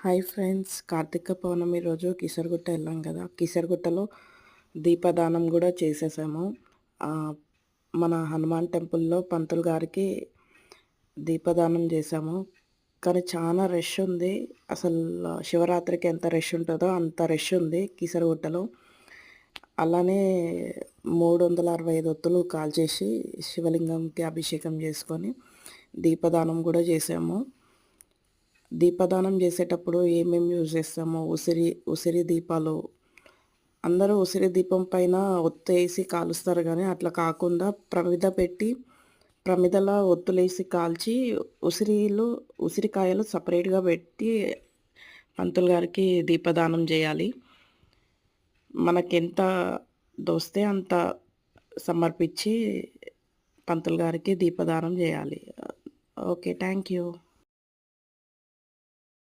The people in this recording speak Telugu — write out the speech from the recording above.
హాయ్ ఫ్రెండ్స్, కార్తీక పౌర్ణమి రోజు కిసరగుట్ట వెళ్ళాం కదా. కిసరగుట్టలో దీపదానం కూడా చేసేసాము. మన హనుమాన్ టెంపుల్లో పంతులు గారికి దీపదానం చేసాము. కానీ చాలా రష్ ఉంది. అసలు శివరాత్రికి ఎంత రష్ ఉంటుందో అంత రష్ ఉంది కిసరగుట్టలో. అలానే 365 ఒత్తులు కాల్చేసి శివలింగంకి అభిషేకం చేసుకొని దీపదానం కూడా చేసాము. దీపదానం చేసేటప్పుడు ఏమేమి యూజ్ చేస్తామో ఉసిరి దీపాలు, అందరూ ఉసిరి దీపం పైన ఒత్తేసి కాలుస్తారు కానీ అట్లా కాకుండా ప్రమిద పెట్టి ప్రమిదలో ఒత్తులేసి కాల్చి ఉసిరికాయలు సపరేట్గా పెట్టి పంతులు గారికి దీపదానం చేయాలి. మనకెంత దోస్తే అంత సమర్పించి పంతులు గారికి దీపదానం చేయాలి. Okay, thank you.